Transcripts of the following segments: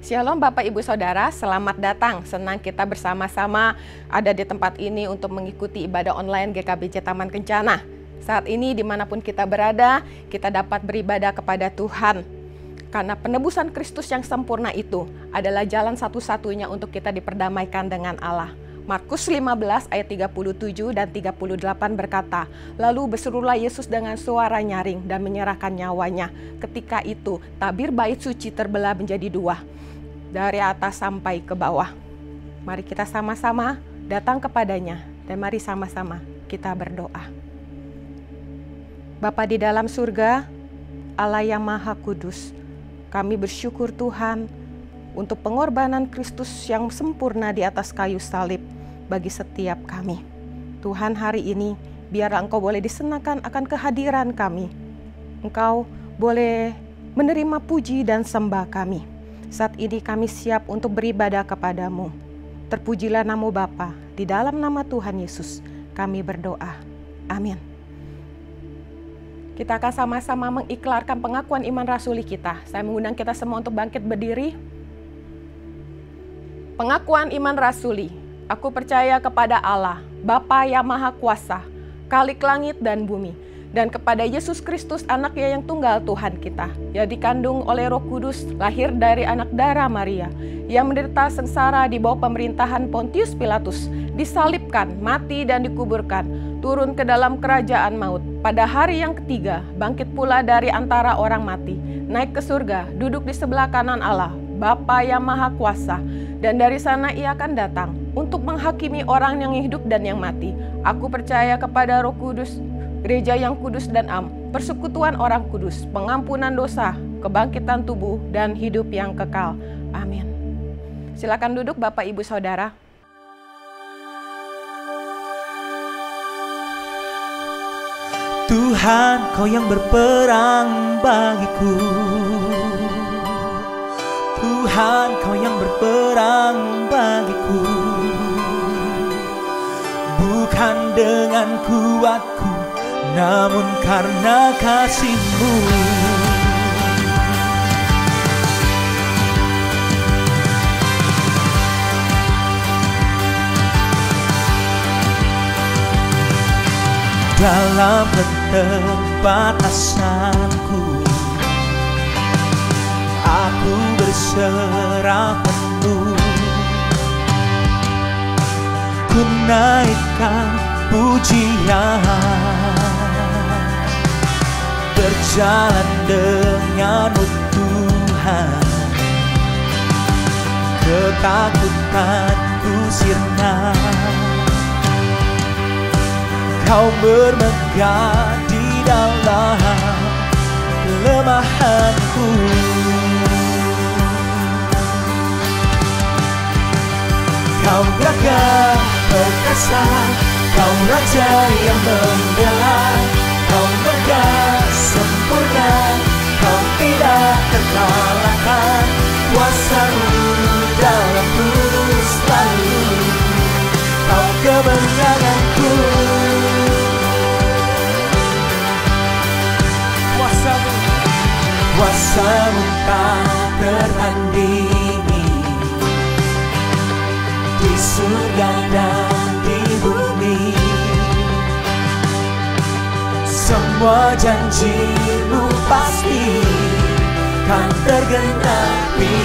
Shalom Bapak Ibu Saudara, selamat datang. Senang kita bersama-sama ada di tempat ini untuk mengikuti ibadah online GKBJ Taman Kencana. Saat ini dimanapun kita berada, kita dapat beribadah kepada Tuhan. Karena penebusan Kristus yang sempurna itu adalah jalan satu-satunya untuk kita diperdamaikan dengan Allah. Markus 15 ayat 37 dan 38 berkata, "Lalu berserulah Yesus dengan suara nyaring dan menyerahkan nyawanya. Ketika itu tabir bait suci terbelah menjadi dua, dari atas sampai ke bawah." Mari kita sama-sama datang kepadanya dan mari sama-sama kita berdoa. Bapa di dalam surga, Allah yang Maha Kudus, kami bersyukur Tuhan untuk pengorbanan Kristus yang sempurna di atas kayu salib bagi setiap kami. Tuhan, hari ini biarlah Engkau boleh disenangkan akan kehadiran kami. Engkau boleh menerima puji dan sembah kami. Saat ini kami siap untuk beribadah kepadamu. Terpujilah nama Bapa, di dalam nama Tuhan Yesus kami berdoa. Amin. Kita akan sama-sama mengiklarkan pengakuan iman rasuli kita. Saya mengundang kita semua untuk bangkit berdiri. Pengakuan iman rasuli. Aku percaya kepada Allah, Bapa yang Maha Kuasa, Khalik langit dan bumi, dan kepada Yesus Kristus, Anaknya yang tunggal Tuhan kita, yang dikandung oleh Roh Kudus, lahir dari anak darah Maria, yang menderita sengsara di bawah pemerintahan Pontius Pilatus, disalibkan, mati dan dikuburkan, turun ke dalam kerajaan maut. Pada hari yang ketiga, bangkit pula dari antara orang mati, naik ke surga, duduk di sebelah kanan Allah, Bapa yang Maha Kuasa, dan dari sana Ia akan datang untuk menghakimi orang yang hidup dan yang mati. Aku percaya kepada Roh Kudus, gereja yang kudus dan persekutuan orang kudus, pengampunan dosa, kebangkitan tubuh, dan hidup yang kekal. Amin. Silakan duduk Bapak Ibu Saudara. Tuhan, Kau yang berperang bagiku. Tuhan, Kau yang berperang bagiku. Bukan dengan kuatku, namun karena kasih-Mu. Dalam keterbatasanku, aku berserah penuh. Ku naikkan pujian, berjalan denganmu Tuhan. Ketakutanku sirna, Kau bermegah di dalam kelemahanku. Kau gagah perkasa, Kau Raja yang membela. Kau megah sempurna, Kau tidak terkalahkan. Kuasa-Mu dalamku selalu, Kau kemenanganku. Kuasa-Mu tak tertandingi, di surga dan di bumi. Semua janji-Mu pasti kan tergenapi.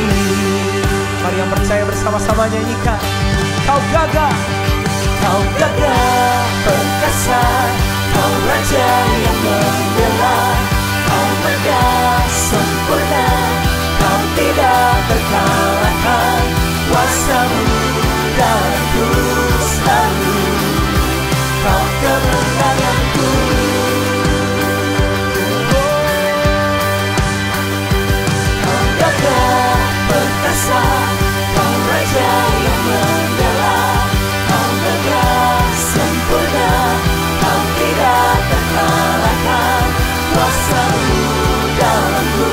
Mari yang percaya bersama-sama nyanyikan. Kau gagah, Kau gagah perkasa, Kau Raja yang membela. Kau megah sempurna, Kau tidak terkalahkan. Kuasa-Mu dalamku selalu, Kau kemenanganku. Kau gagah perkasa, Kau Raja yang membela. Kau megah sempurna, Kau tidak terkalahkan. Kuasa-Mu dalamku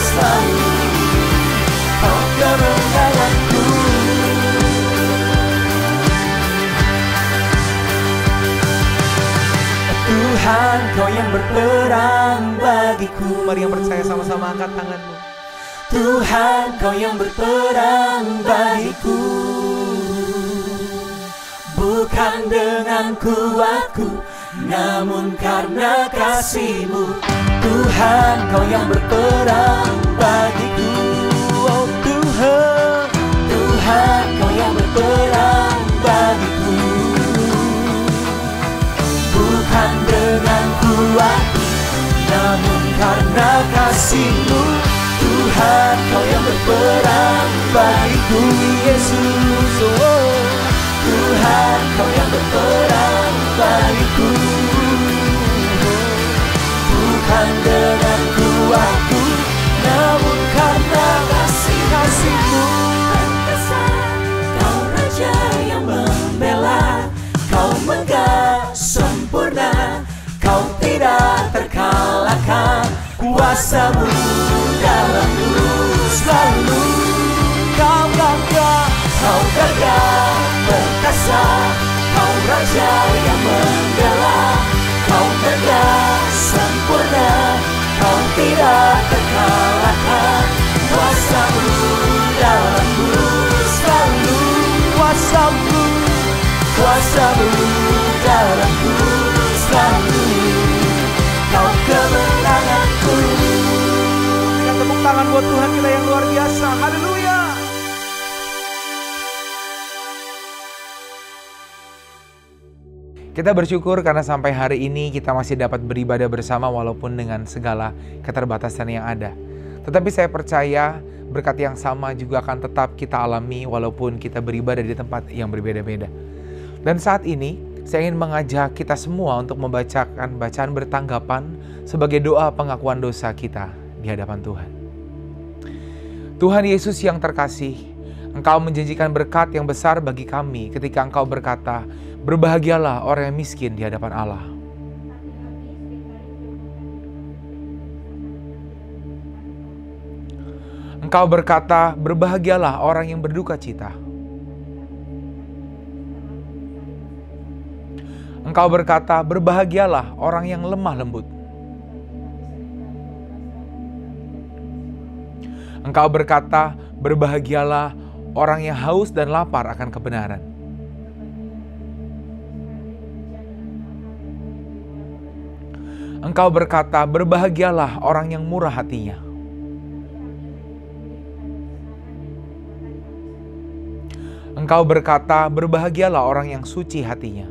selalu, Kau kemenanganku. Tuhan, Kau yang berperang bagiku. Mari yang percaya sama-sama angkat tanganmu. Tuhan, Kau yang berperang bagiku. Bukan dengan kuatku, namun karena kasih-Mu. Tuhan, Kau yang berperang bagiku. Oh Tuhan, Tuhan, Kau yang berperang bagiku. Bukan dengan kuatku, namun karena kasih-Mu. Tuhan, Kau yang berperang bagiku. Yesus, oh Tuhan, Kau yang berperang bagiku. Bukan dengan kuatku, namun karena kasih-Mu. Kau Raja yang membela, Kau megah sempurna, Kau tidak terkalahkan. Kuasa-Mu dalam-Mu selalu. Kau gagah, Kau gagah perkasa, Kau Raja yang membela, Kau megah sempurna, Kau tidak terkalahkan. Kuasa-Mu dalam-Mu selalu. Kuasa-Mu, kuasa-Mu dalam-Mu selalu. Kau kemenanganku. Berikan tepuk tangan buat Tuhan kita yang luar biasa. Haleluya. Kita bersyukur karena sampai hari ini kita masih dapat beribadah bersama walaupun dengan segala keterbatasan yang ada. Tetapi saya percaya berkat yang sama juga akan tetap kita alami walaupun kita beribadah di tempat yang berbeda-beda. Dan saat ini saya ingin mengajak kita semua untuk membacakan bacaan bertanggapan sebagai doa pengakuan dosa kita di hadapan Tuhan. Tuhan Yesus yang terkasih, Engkau menjanjikan berkat yang besar bagi kami ketika Engkau berkata, berbahagialah orang yang miskin di hadapan Allah. Engkau berkata, berbahagialah orang yang berduka cita. Engkau berkata, berbahagialah orang yang lemah lembut. Engkau berkata, berbahagialah orang yang haus dan lapar akan kebenaran. Engkau berkata, berbahagialah orang yang murah hatinya. Engkau berkata, berbahagialah orang yang suci hatinya.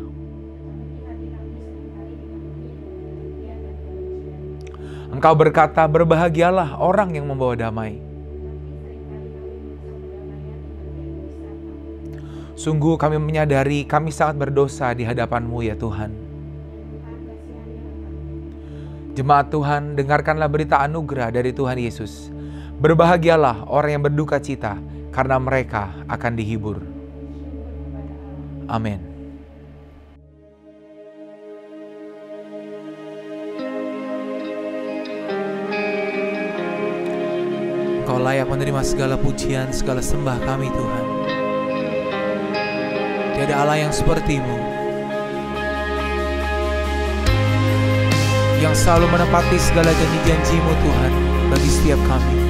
Engkau berkata, berbahagialah orang yang membawa damai. Sungguh kami menyadari kami sangat berdosa di hadapan-Mu ya Tuhan. Jemaat Tuhan, dengarkanlah berita anugerah dari Tuhan Yesus. Berbahagialah orang yang berduka cita, karena mereka akan dihibur. Amin. Engkau layak menerima segala pujian, segala sembah kami Tuhan. Tiada Allah yang seperti-Mu, yang selalu menepati segala janji-janji-Mu Tuhan bagi setiap kami.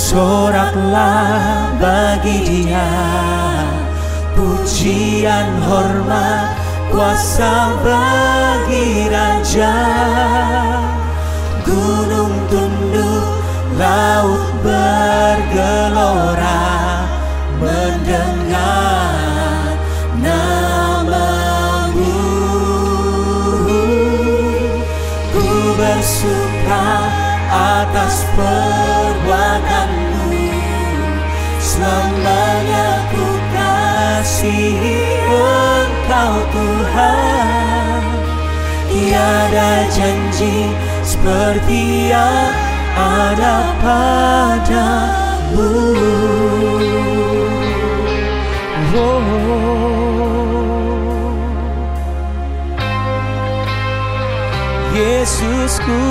Soraklah bagi Dia pujian, hormat, kuasa bagi Raja. laut bergelora mendengar nama-Mu. Ku bersuka atas perbuatan-Mu, selamanya ku kasihi Engkau Tuhan. Tiada janji seperti yang ada padamu. Yesusku,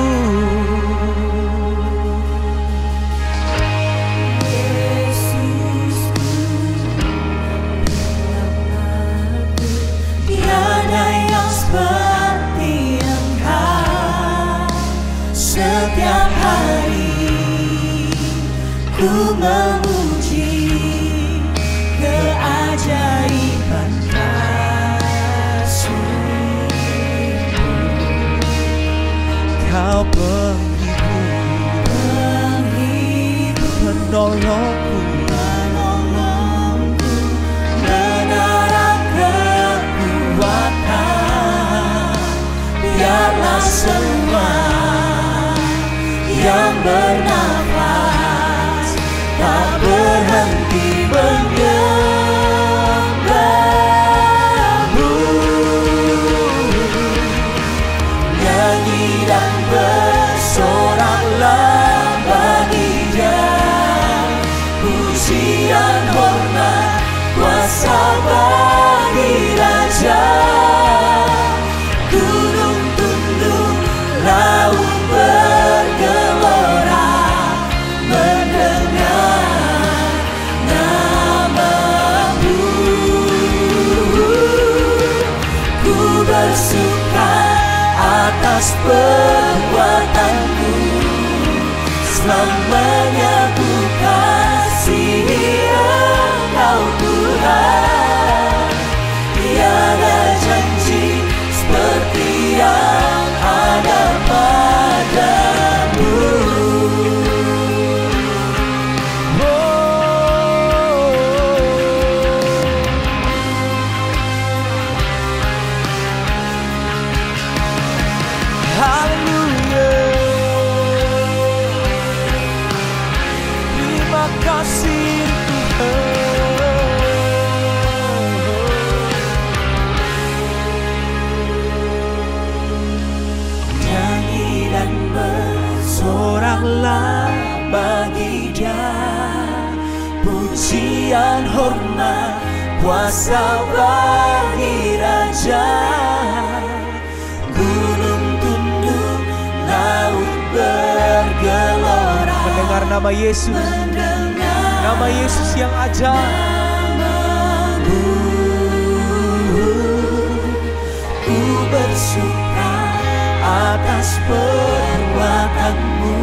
tiada yang seperti Engkau. Setiap hari ku memuji keajaiban kasih-Mu. Kau penghibur, penolongku, menara kekuatan. Biarlah semua yang bernafas tak berhenti menyembah-Mu. Nyanyi dan bersoraklah bagi Dia, pujian, hormat, kuasa bagi Raja. Gunung tunduk, laut bergelora mendengar nama-Mu. Ku bersuka atas perbuatan-Mu, selamanya ku kasihi Engkau Tuhan. Tiada janji seperti yang ada padamu. Haleluya. Terima kasih Tuhan. Nyanyi dan bersoraklah bagi Dia, pujian, hormat, kuasa bagi Raja. Gunung tunduk, laut bergelora mendengar nama Yesus, nama Yesus yang ajaib. Ku bersuka atas perbuatan-Mu,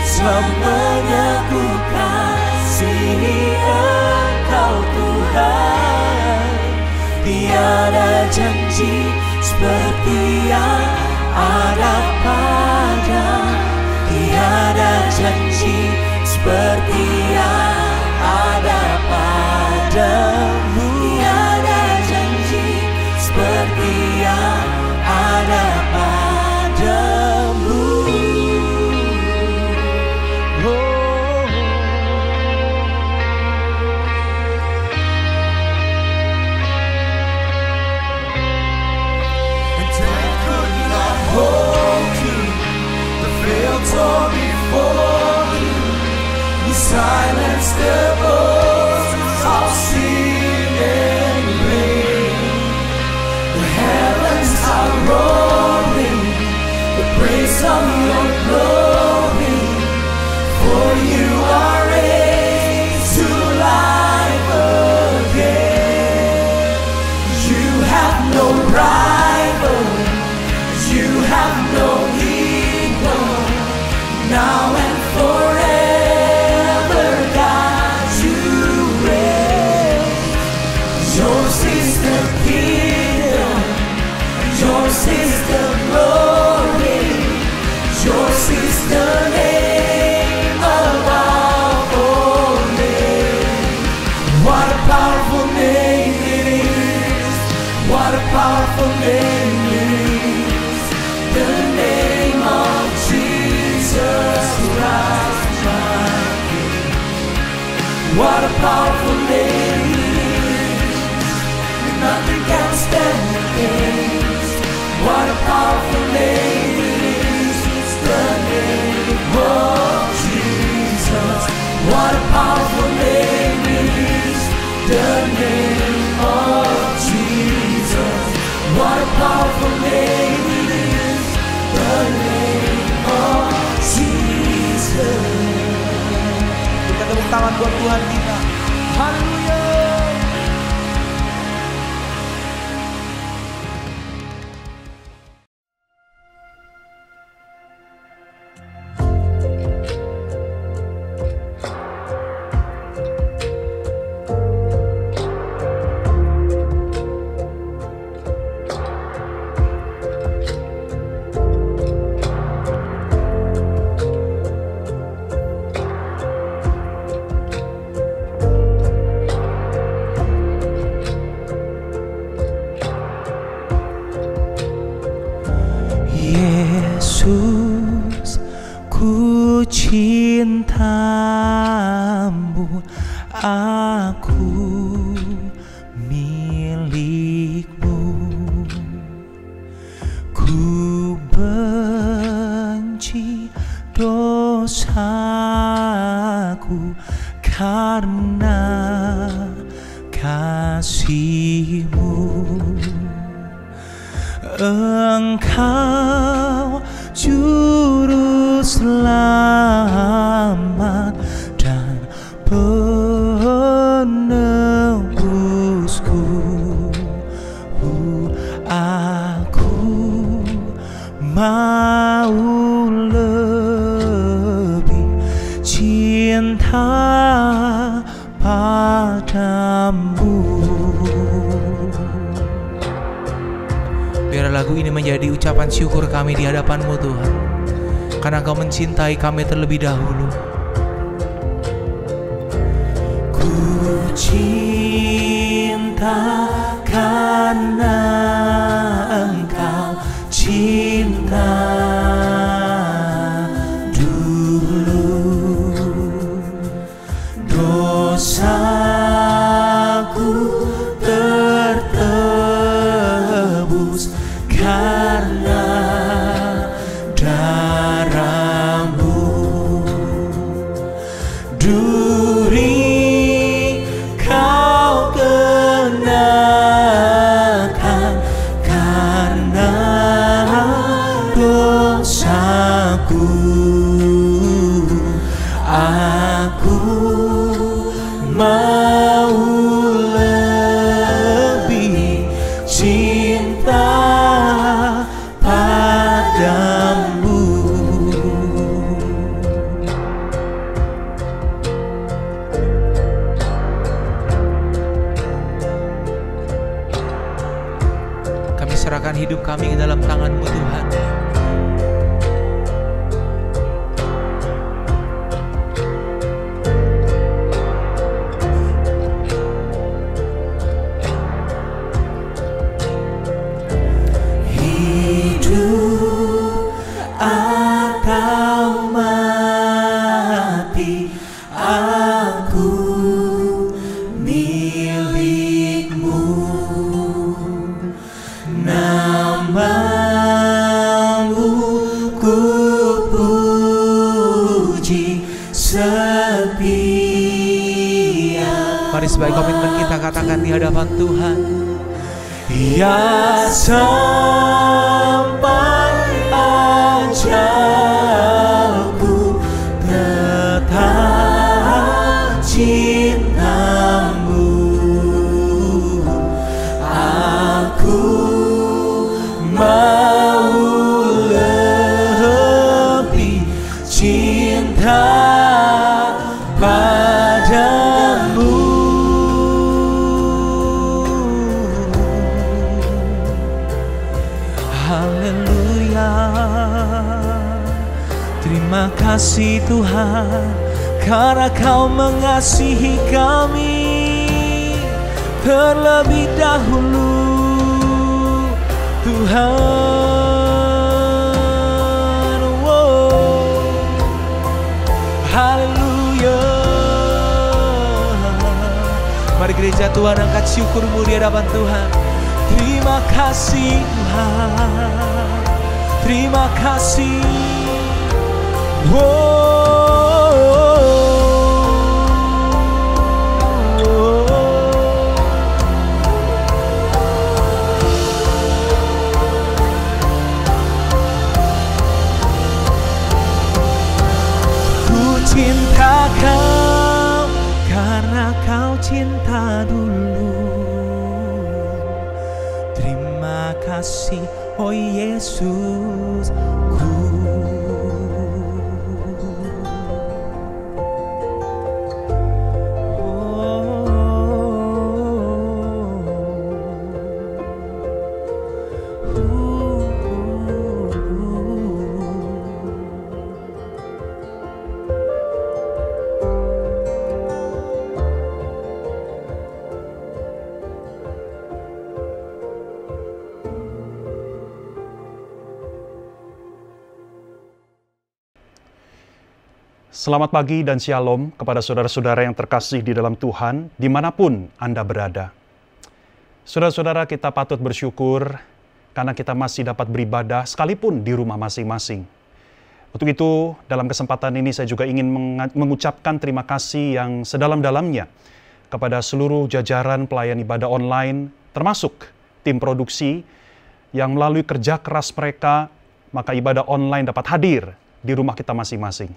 selamanya ku kasihi Engkau Tuhan. Tiada janji seperti yang ada pada, tiada janji seperti yang ada padamu. Tiada janji seperti yang ada padamu. And death could not hold you, the veil tore before you. You silenced the voices of sin and pain. The heavens are roaring the praise of your glory, for you are raised to life again. You have no rival, you have no equal, now and forever, God, you reign. Yours is the kingdom, yours is the glory, yours is the name. powerful name. Nothing can stand against. What a powerful name it is. It's the name of Jesus. What a powerful name it is. The name of Jesus. What a powerful name it is. The name of Jesus. Kita tepuk tangan buat Tuhan kita. Haleluya. Yesus, ku cintamu, aku milikmu. Ku benci dosaku karena kasih-Mu. Engkau juru selamat dan penebusku. Aku mau lebih cinta padamu. Biar lagu ini menjadi ucapan syukur kami di hadapan-Mu Tuhan, karena Engkau mencintai kami terlebih dahulu. Ku cinta karena Engkau cinta dulu. Dosaku tertebus karena darah-Mu. Duri Kau kenakan karena dosaku. Aku mau lebih cinta padamu. Kami serahkan hidup kami ke dalam tangan-Mu Tuhan. Hidup atau mati, aku milik-Mu. Nama-Mu ku puji setia. Mari sebagai komitmen kita katakan di hadapan Tuhan. Ya sampai ajalku tetap cinta-Mu. Aku mau lebih cinta padamu. Haleluya. Terima kasih Tuhan, karena Kau mengasihi kami terlebih dahulu. Tuhan, wow. Haleluya. saja Tuhan angkat syukurmu di hadapan Tuhan. Terima kasih Tuhan, terima kasih. Ku cinta kau karena kau cinta dulu. Terima kasih oh Yesusku. Selamat pagi dan shalom kepada saudara-saudara yang terkasih di dalam Tuhan, dimanapun Anda berada. Saudara-saudara, kita patut bersyukur karena kita masih dapat beribadah sekalipun di rumah masing-masing. Untuk itu, dalam kesempatan ini saya juga ingin mengucapkan terima kasih yang sedalam-dalamnya kepada seluruh jajaran pelayan ibadah online, termasuk tim produksi yang melalui kerja keras mereka, maka ibadah online dapat hadir di rumah kita masing-masing.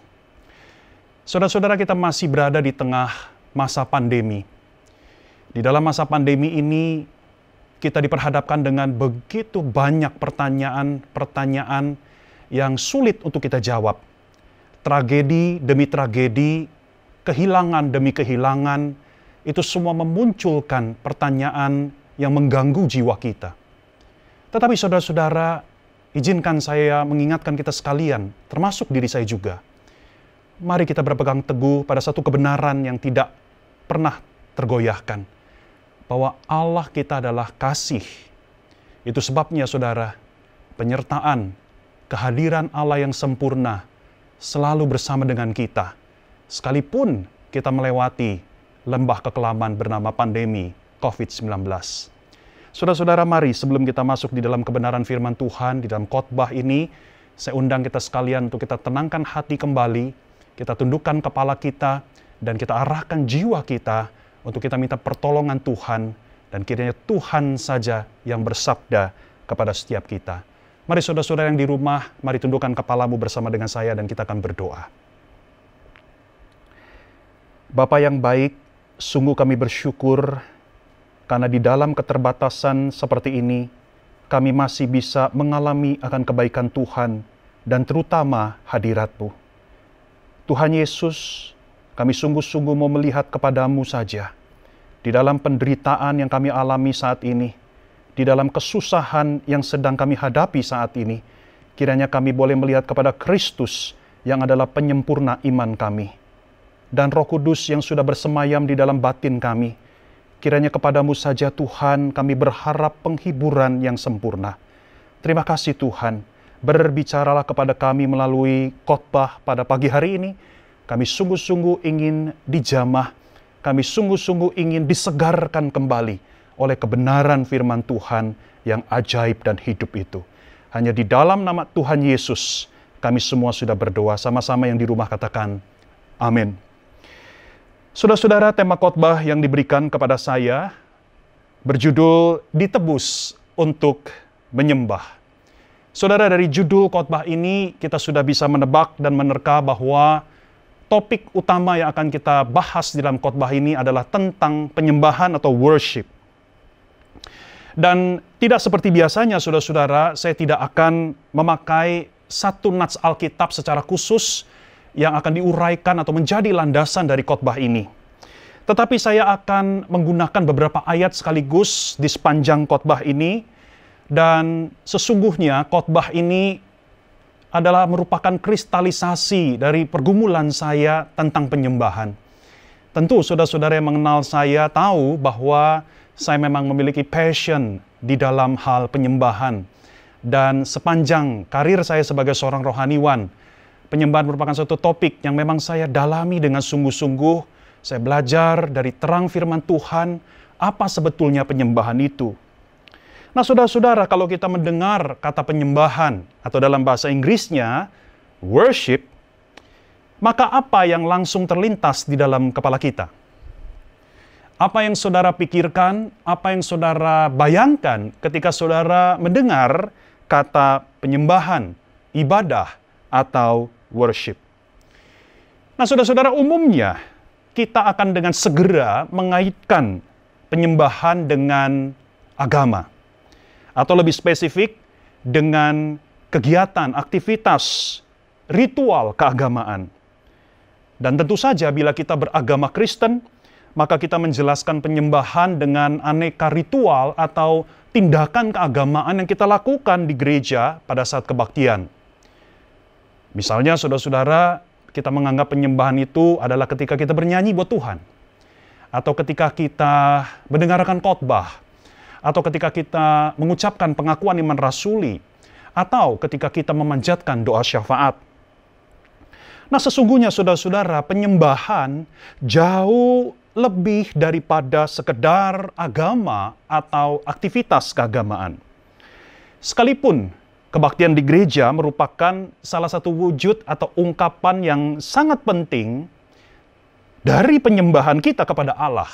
Saudara-saudara, kita masih berada di tengah masa pandemi. Di dalam masa pandemi ini, kita diperhadapkan dengan begitu banyak pertanyaan-pertanyaan yang sulit untuk kita jawab. Tragedi demi tragedi, kehilangan demi kehilangan, itu semua memunculkan pertanyaan yang mengganggu jiwa kita. Tetapi saudara-saudara, izinkan saya mengingatkan kita sekalian, termasuk diri saya juga. Mari kita berpegang teguh pada satu kebenaran yang tidak pernah tergoyahkan. Bahwa Allah kita adalah kasih. Itu sebabnya saudara, penyertaan, kehadiran Allah yang sempurna selalu bersama dengan kita. Sekalipun kita melewati lembah kekelaman bernama pandemi COVID-19. Saudara-saudara, mari sebelum kita masuk di dalam kebenaran firman Tuhan, di dalam khotbah ini, saya undang kita sekalian untuk kita tenangkan hati kembali, kita tundukkan kepala kita, dan kita arahkan jiwa kita untuk kita minta pertolongan Tuhan, dan kiranya Tuhan saja yang bersabda kepada setiap kita. Mari saudara-saudara yang di rumah, mari tundukkan kepalamu bersama dengan saya dan kita akan berdoa. Bapa yang baik, sungguh kami bersyukur karena di dalam keterbatasan seperti ini, kami masih bisa mengalami akan kebaikan Tuhan dan terutama hadirat-Mu. Tuhan Yesus, kami sungguh-sungguh mau melihat kepadamu saja. Di dalam penderitaan yang kami alami saat ini, di dalam kesusahan yang sedang kami hadapi saat ini, kiranya kami boleh melihat kepada Kristus yang adalah penyempurna iman kami. Dan Roh Kudus yang sudah bersemayam di dalam batin kami, kiranya kepadamu saja Tuhan kami berharap penghiburan yang sempurna. Terima kasih Tuhan. Berbicaralah kepada kami melalui khotbah pada pagi hari ini. Kami sungguh-sungguh ingin dijamah, kami sungguh-sungguh ingin disegarkan kembali oleh kebenaran firman Tuhan yang ajaib dan hidup itu. Hanya di dalam nama Tuhan Yesus, kami semua sudah berdoa, sama-sama yang di rumah katakan, amin. Saudara-saudara, tema khotbah yang diberikan kepada saya berjudul Ditebus untuk Menyembah. Saudara, dari judul khotbah ini kita sudah bisa menebak dan menerka bahwa topik utama yang akan kita bahas dalam khotbah ini adalah tentang penyembahan atau worship. Dan tidak seperti biasanya, saudara-saudara, saya tidak akan memakai satu nats Alkitab secara khusus yang akan diuraikan atau menjadi landasan dari khotbah ini. Tetapi saya akan menggunakan beberapa ayat sekaligus di sepanjang khotbah ini. Dan sesungguhnya khotbah ini adalah merupakan kristalisasi dari pergumulan saya tentang penyembahan. Tentu saudara-saudara yang mengenal saya tahu bahwa saya memang memiliki passion di dalam hal penyembahan. Dan sepanjang karir saya sebagai seorang rohaniwan, penyembahan merupakan suatu topik yang memang saya dalami dengan sungguh-sungguh. Saya belajar dari terang firman Tuhan, Apa sebetulnya penyembahan itu? Nah, saudara-saudara, kalau kita mendengar kata penyembahan, atau dalam bahasa Inggrisnya, worship, maka apa yang langsung terlintas di dalam kepala kita? Apa yang saudara pikirkan, apa yang saudara bayangkan ketika saudara mendengar kata penyembahan, ibadah, atau worship? Nah, saudara-saudara, umumnya kita akan dengan segera mengaitkan penyembahan dengan agama. Atau lebih spesifik, dengan kegiatan, aktivitas, ritual keagamaan. Dan tentu saja bila kita beragama Kristen, maka kita menjelaskan penyembahan dengan aneka ritual atau tindakan keagamaan yang kita lakukan di gereja pada saat kebaktian. Misalnya, saudara-saudara, kita menganggap penyembahan itu adalah ketika kita bernyanyi buat Tuhan. Atau ketika kita mendengarkan khotbah. Atau ketika kita mengucapkan pengakuan iman rasuli. Atau ketika kita memanjatkan doa syafaat. Nah, sesungguhnya saudara-saudara, penyembahan jauh lebih daripada sekedar agama atau aktivitas keagamaan. Sekalipun kebaktian di gereja merupakan salah satu wujud atau ungkapan yang sangat penting dari penyembahan kita kepada Allah.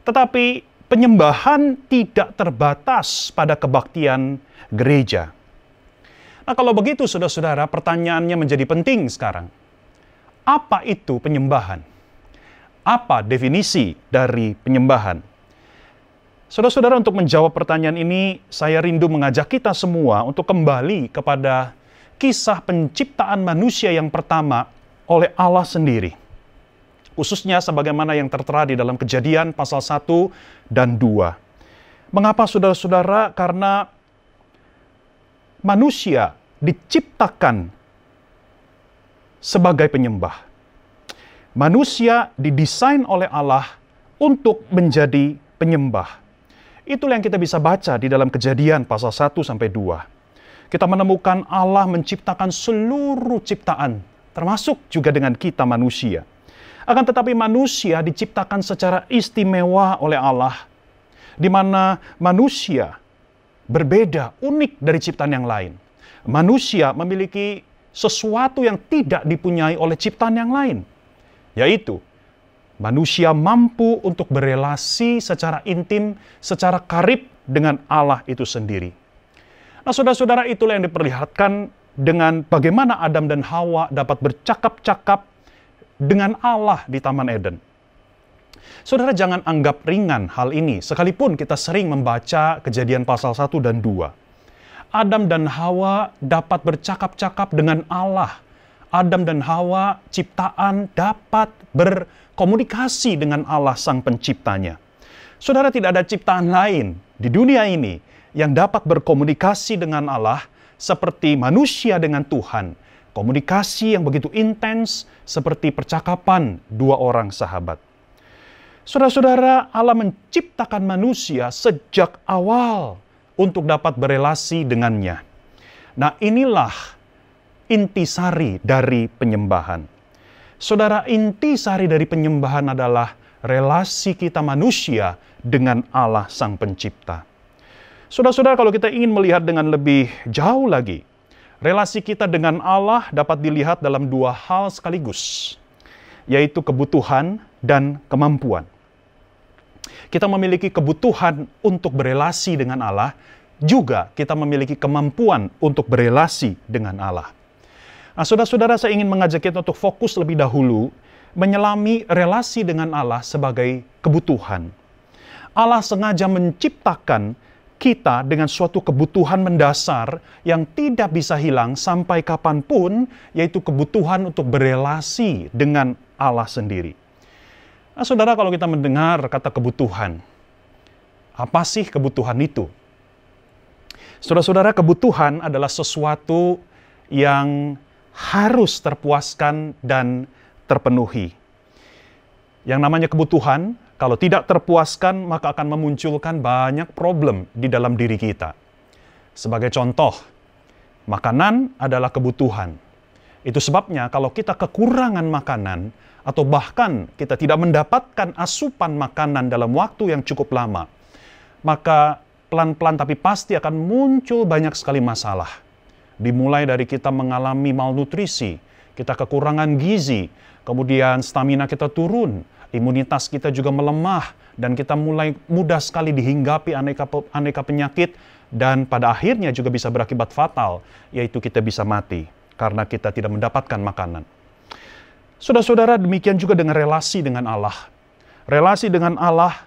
Tetapi penyembahan tidak terbatas pada kebaktian gereja. Nah, kalau begitu saudara-saudara, pertanyaannya menjadi penting sekarang. Apa itu penyembahan? Apa definisi dari penyembahan? Saudara-saudara, untuk menjawab pertanyaan ini, saya rindu mengajak kita semua untuk kembali kepada kisah penciptaan manusia yang pertama oleh Allah sendiri. Khususnya sebagaimana yang tertera di dalam Kejadian pasal 1 dan 2. Mengapa saudara-saudara? Karena manusia diciptakan sebagai penyembah. Manusia didesain oleh Allah untuk menjadi penyembah. Itulah yang kita bisa baca di dalam Kejadian pasal 1 sampai 2. Kita menemukan Allah menciptakan seluruh ciptaan, termasuk juga dengan kita manusia. Akan tetapi manusia diciptakan secara istimewa oleh Allah, di mana manusia berbeda, unik dari ciptaan yang lain. Manusia memiliki sesuatu yang tidak dipunyai oleh ciptaan yang lain, yaitu manusia mampu untuk berelasi secara intim, secara karib dengan Allah itu sendiri. Nah, saudara-saudara, itulah yang diperlihatkan dengan bagaimana Adam dan Hawa dapat bercakap-cakap dengan Allah di Taman Eden. Saudara, jangan anggap ringan hal ini, sekalipun kita sering membaca Kejadian pasal 1 dan 2. Adam dan Hawa dapat bercakap-cakap dengan Allah. Adam dan Hawa ciptaan dapat berkomunikasi dengan Allah sang penciptanya. Saudara, tidak ada ciptaan lain di dunia ini yang dapat berkomunikasi dengan Allah seperti manusia dengan Tuhan. Komunikasi yang begitu intens seperti percakapan dua orang sahabat. Saudara-saudara, Allah menciptakan manusia sejak awal untuk dapat berelasi dengannya. Nah, inilah intisari dari penyembahan. Saudara, intisari dari penyembahan adalah relasi kita manusia dengan Allah Sang Pencipta. Saudara-saudara, kalau kita ingin melihat dengan lebih jauh lagi, relasi kita dengan Allah dapat dilihat dalam dua hal sekaligus, yaitu kebutuhan dan kemampuan. Kita memiliki kebutuhan untuk berelasi dengan Allah, juga kita memiliki kemampuan untuk berelasi dengan Allah. Nah, saudara-saudara, saya ingin mengajak kita untuk fokus lebih dahulu menyelami relasi dengan Allah sebagai kebutuhan. Allah sengaja menciptakan kita dengan suatu kebutuhan mendasar yang tidak bisa hilang sampai kapanpun, yaitu kebutuhan untuk berelasi dengan Allah sendiri. Nah, saudara, kalau kita mendengar kata kebutuhan, apa sih kebutuhan itu? Saudara-saudara, kebutuhan adalah sesuatu yang harus terpuaskan dan terpenuhi. Yang namanya kebutuhan, kalau tidak terpuaskan, maka akan memunculkan banyak problem di dalam diri kita. Sebagai contoh, makanan adalah kebutuhan. Itu sebabnya kalau kita kekurangan makanan, atau bahkan kita tidak mendapatkan asupan makanan dalam waktu yang cukup lama, maka pelan-pelan tapi pasti akan muncul banyak sekali masalah. Dimulai dari kita mengalami malnutrisi, kita kekurangan gizi, kemudian stamina kita turun, imunitas kita juga melemah, dan kita mulai mudah sekali dihinggapi aneka penyakit, dan pada akhirnya juga bisa berakibat fatal, yaitu kita bisa mati karena kita tidak mendapatkan makanan. Saudara-saudara, demikian juga dengan relasi dengan Allah. Relasi dengan Allah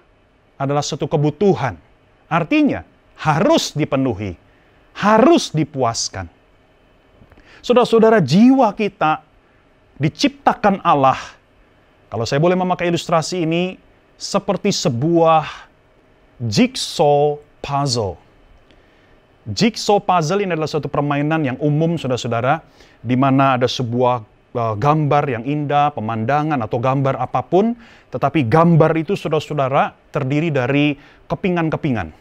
adalah satu kebutuhan. Artinya, harus dipenuhi, harus dipuaskan. Saudara-saudara, jiwa kita diciptakan Allah. Kalau saya boleh memakai ilustrasi ini, seperti sebuah jigsaw puzzle. Jigsaw puzzle ini adalah suatu permainan yang umum, saudara-saudara, di mana ada sebuah gambar yang indah, pemandangan atau gambar apapun, tetapi gambar itu, saudara-saudara, terdiri dari kepingan-kepingan.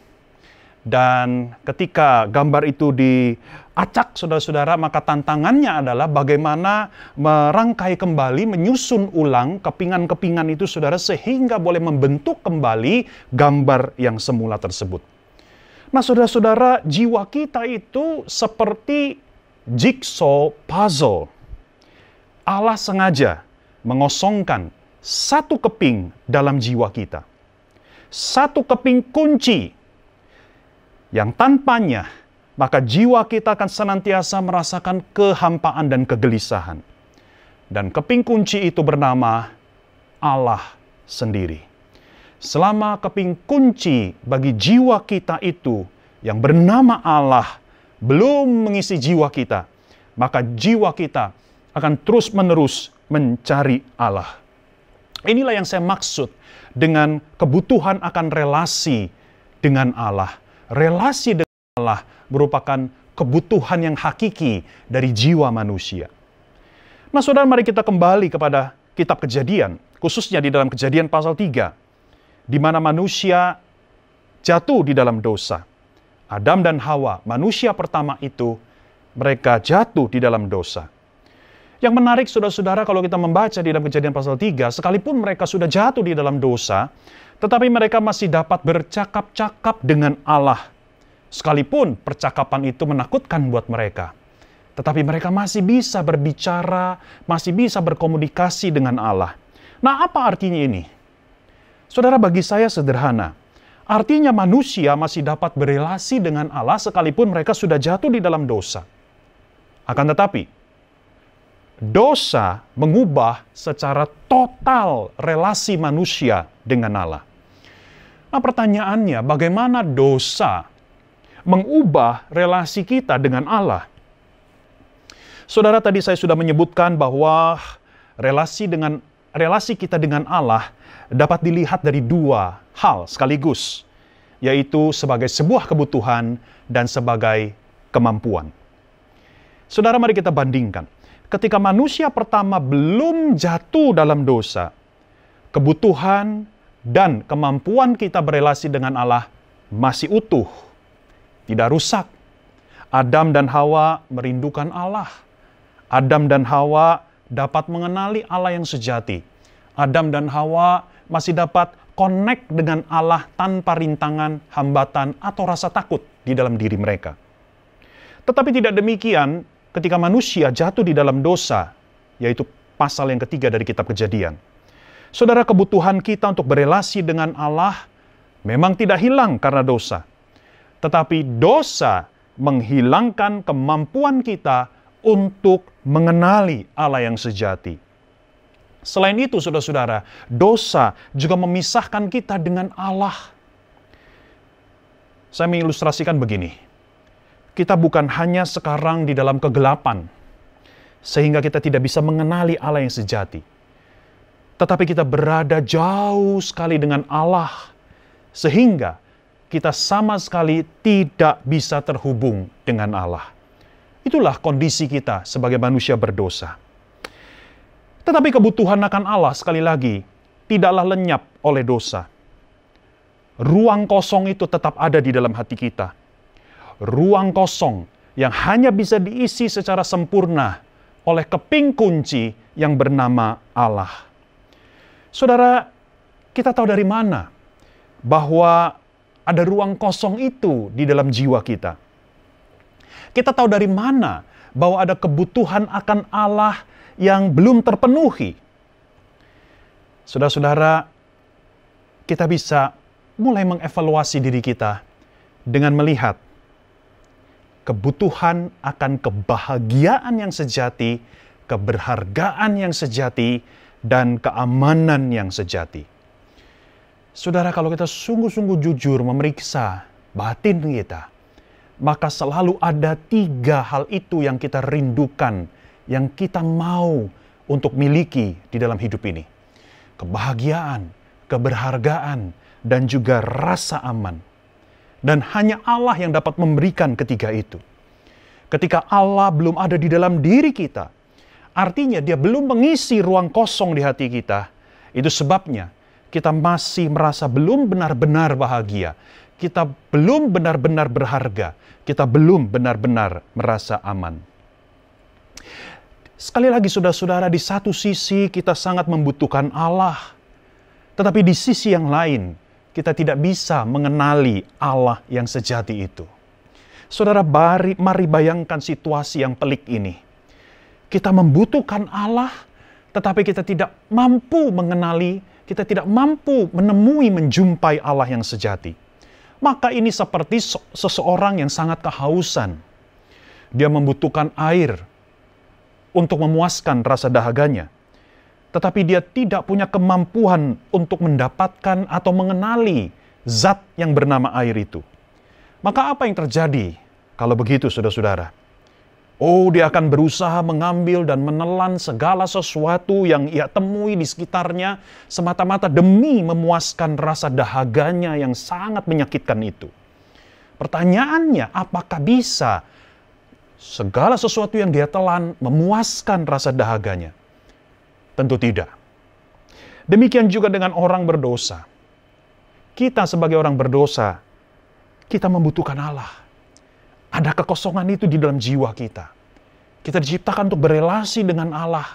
Dan ketika gambar itu diacak, saudara-saudara, maka tantangannya adalah bagaimana merangkai kembali, menyusun ulang kepingan-kepingan itu, saudara, sehingga boleh membentuk kembali gambar yang semula tersebut. Nah, saudara-saudara, jiwa kita itu seperti jigsaw puzzle. Allah sengaja mengosongkan satu keping dalam jiwa kita. Satu keping kunci yang tanpanya maka jiwa kita akan senantiasa merasakan kehampaan dan kegelisahan. Dan keping kunci itu bernama Allah sendiri. Selama keping kunci bagi jiwa kita itu yang bernama Allah belum mengisi jiwa kita, maka jiwa kita akan terus-menerus mencari Allah. Inilah yang saya maksud dengan kebutuhan akan relasi dengan Allah. Relasi dengan Allah merupakan kebutuhan yang hakiki dari jiwa manusia. Nah, saudara, mari kita kembali kepada kitab Kejadian, khususnya di dalam Kejadian pasal 3, di mana manusia jatuh di dalam dosa. Adam dan Hawa, manusia pertama itu, mereka jatuh di dalam dosa. Yang menarik, saudara-saudara, kalau kita membaca di dalam Kejadian pasal 3, sekalipun mereka sudah jatuh di dalam dosa, tetapi mereka masih dapat bercakap-cakap dengan Allah. Sekalipun percakapan itu menakutkan buat mereka, tetapi mereka masih bisa berbicara, masih bisa berkomunikasi dengan Allah. Nah, apa artinya ini? Saudara, bagi saya sederhana. Artinya manusia masih dapat berelasi dengan Allah sekalipun mereka sudah jatuh di dalam dosa. Akan tetapi, dosa mengubah secara total relasi manusia dengan Allah. Nah, pertanyaannya, bagaimana dosa mengubah relasi kita dengan Allah? Saudara, tadi saya sudah menyebutkan bahwa relasi kita dengan Allah dapat dilihat dari dua hal sekaligus, yaitu sebagai sebuah kebutuhan dan sebagai kemampuan. Saudara, mari kita bandingkan. Ketika manusia pertama belum jatuh dalam dosa, kebutuhan dan kemampuan kita berelasi dengan Allah masih utuh, tidak rusak. Adam dan Hawa merindukan Allah. Adam dan Hawa dapat mengenali Allah yang sejati. Adam dan Hawa masih dapat connect dengan Allah tanpa rintangan, hambatan, atau rasa takut di dalam diri mereka. Tetapi tidak demikian ketika manusia jatuh di dalam dosa, yaitu pasal yang ketiga dari kitab Kejadian. Saudara, kebutuhan kita untuk berelasi dengan Allah memang tidak hilang karena dosa. Tetapi dosa menghilangkan kemampuan kita untuk mengenali Allah yang sejati. Selain itu, saudara-saudara, dosa juga memisahkan kita dengan Allah. Saya mengilustrasikan begini. Kita bukan hanya sekarang di dalam kegelapan, sehingga kita tidak bisa mengenali Allah yang sejati. Tetapi kita berada jauh sekali dengan Allah, sehingga kita sama sekali tidak bisa terhubung dengan Allah. Itulah kondisi kita sebagai manusia berdosa. Tetapi kebutuhan akan Allah, sekali lagi, tidaklah lenyap oleh dosa. Ruang kosong itu tetap ada di dalam hati kita. Ruang kosong yang hanya bisa diisi secara sempurna oleh keping kunci yang bernama Allah. Saudara, kita tahu dari mana bahwa ada ruang kosong itu di dalam jiwa kita. Kita tahu dari mana bahwa ada kebutuhan akan Allah yang belum terpenuhi. Saudara-saudara, kita bisa mulai mengevaluasi diri kita dengan melihat kebutuhan akan kebahagiaan yang sejati, keberhargaan yang sejati, dan keamanan yang sejati. Saudara, kalau kita sungguh-sungguh jujur memeriksa batin kita, maka selalu ada 3 hal itu yang kita rindukan, yang kita mau untuk miliki di dalam hidup ini. Kebahagiaan, keberhargaan, dan juga rasa aman. Dan hanya Allah yang dapat memberikan ketiga itu. Ketika Allah belum ada di dalam diri kita, artinya Dia belum mengisi ruang kosong di hati kita. Itu sebabnya kita masih merasa belum benar-benar bahagia. Kita belum benar-benar berharga. Kita belum benar-benar merasa aman. Sekali lagi saudara-saudara, di satu sisi kita sangat membutuhkan Allah. Tetapi di sisi yang lain, kita tidak bisa mengenali Allah yang sejati itu. Saudara, mari bayangkan situasi yang pelik ini. Kita membutuhkan Allah, tetapi kita tidak mampu mengenali, kita tidak mampu menemui, menjumpai Allah yang sejati. Maka ini seperti seseorang yang sangat kehausan. Dia membutuhkan air untuk memuaskan rasa dahaganya. Tetapi dia tidak punya kemampuan untuk mendapatkan atau mengenali zat yang bernama air itu. Maka apa yang terjadi kalau begitu, saudara-saudara? Oh, dia akan berusaha mengambil dan menelan segala sesuatu yang ia temui di sekitarnya semata-mata demi memuaskan rasa dahaganya yang sangat menyakitkan itu. Pertanyaannya, apakah bisa segala sesuatu yang dia telan memuaskan rasa dahaganya? Tentu tidak. Demikian juga dengan orang berdosa. Kita sebagai orang berdosa, kita membutuhkan Allah. Ada kekosongan itu di dalam jiwa kita. Kita diciptakan untuk berelasi dengan Allah.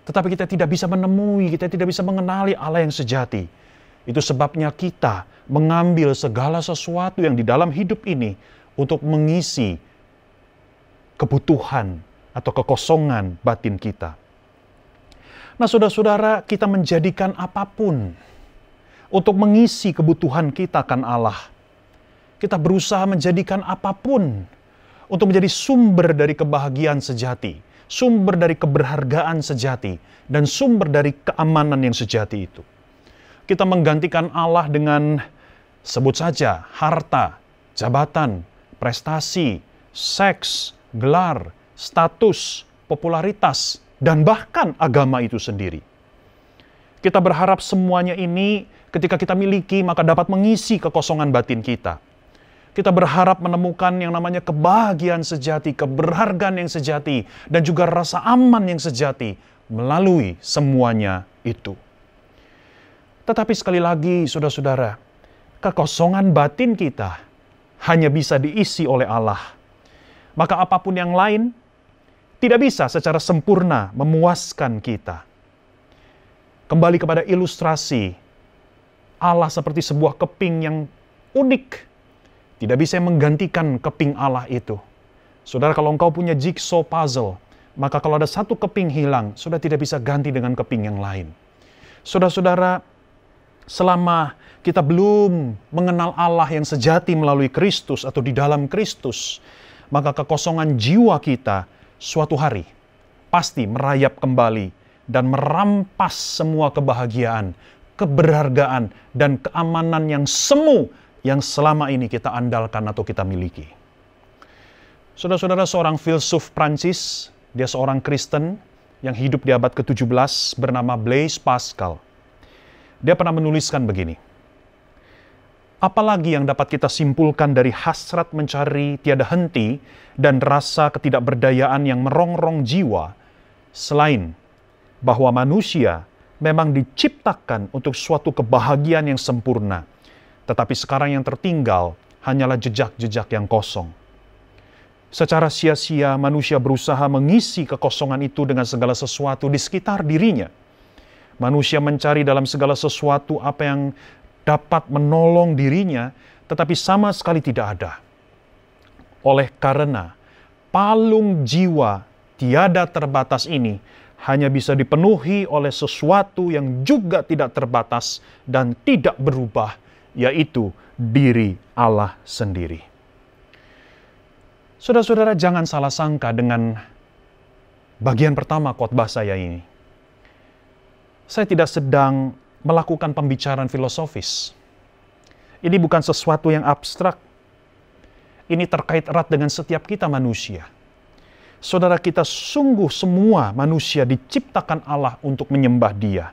Tetapi kita tidak bisa menemui, kita tidak bisa mengenali Allah yang sejati. Itu sebabnya kita mengambil segala sesuatu yang di dalam hidup ini untuk mengisi kebutuhan atau kekosongan batin kita. Nah, saudara-saudara, kita menjadikan apapun untuk mengisi kebutuhan kita akan Allah. Kita berusaha menjadikan apapun untuk menjadi sumber dari kebahagiaan sejati, sumber dari keberhargaan sejati, dan sumber dari keamanan yang sejati itu. Kita menggantikan Allah dengan, sebut saja, harta, jabatan, prestasi, seks, gelar, status, popularitas, dan bahkan agama itu sendiri. Kita berharap semuanya ini ketika kita miliki maka dapat mengisi kekosongan batin kita. Kita berharap menemukan yang namanya kebahagiaan sejati, keberhargaan yang sejati, dan juga rasa aman yang sejati melalui semuanya itu. Tetapi sekali lagi, saudara-saudara, kekosongan batin kita hanya bisa diisi oleh Allah. Maka apapun yang lain tidak bisa secara sempurna memuaskan kita. Kembali kepada ilustrasi, Allah seperti sebuah keping yang unik. Tidak bisa menggantikan keping Allah itu. Saudara, kalau engkau punya jigsaw puzzle, maka kalau ada satu keping hilang, sudah tidak bisa ganti dengan keping yang lain. Saudara-saudara, selama kita belum mengenal Allah yang sejati melalui Kristus atau di dalam Kristus, maka kekosongan jiwa kita suatu hari pasti merayap kembali dan merampas semua kebahagiaan, keberhargaan, dan keamanan yang semu yang selama ini kita andalkan atau kita miliki. Saudara-saudara, seorang filsuf Prancis, dia seorang Kristen yang hidup di abad ke-17 bernama Blaise Pascal. Dia pernah menuliskan begini, apalagi yang dapat kita simpulkan dari hasrat mencari tiada henti dan rasa ketidakberdayaan yang merongrong jiwa, selain bahwa manusia memang diciptakan untuk suatu kebahagiaan yang sempurna, tetapi sekarang yang tertinggal hanyalah jejak-jejak yang kosong. Secara sia-sia manusia berusaha mengisi kekosongan itu dengan segala sesuatu di sekitar dirinya. Manusia mencari dalam segala sesuatu apa yang dapat menolong dirinya, tetapi sama sekali tidak ada. Oleh karena palung jiwa tiada terbatas ini hanya bisa dipenuhi oleh sesuatu yang juga tidak terbatas dan tidak berubah, yaitu diri Allah sendiri. Saudara-saudara, jangan salah sangka dengan bagian pertama khotbah saya ini. Saya tidak sedang melakukan pembicaraan filosofis. Ini bukan sesuatu yang abstrak. Ini terkait erat dengan setiap kita manusia. Saudara, kita sungguh semua manusia diciptakan Allah untuk menyembah Dia.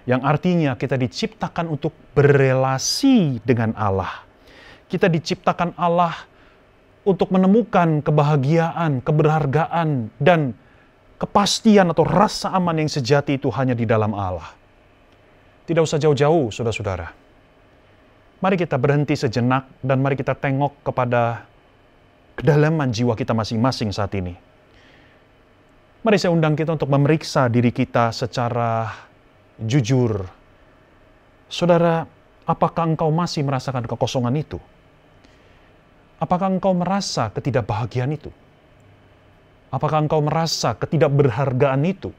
Yang artinya kita diciptakan untuk berelasi dengan Allah. Kita diciptakan Allah untuk menemukan kebahagiaan, keberhargaan, dan kepastian atau rasa aman yang sejati itu hanya di dalam Allah. Tidak usah jauh-jauh, saudara-saudara. Mari kita berhenti sejenak dan mari kita tengok kepada kedalaman jiwa kita masing-masing saat ini. Mari saya undang kita untuk memeriksa diri kita secara jujur. Saudara, apakah engkau masih merasakan kekosongan itu? Apakah engkau merasa ketidakbahagiaan itu? Apakah engkau merasa ketidakberhargaan itu?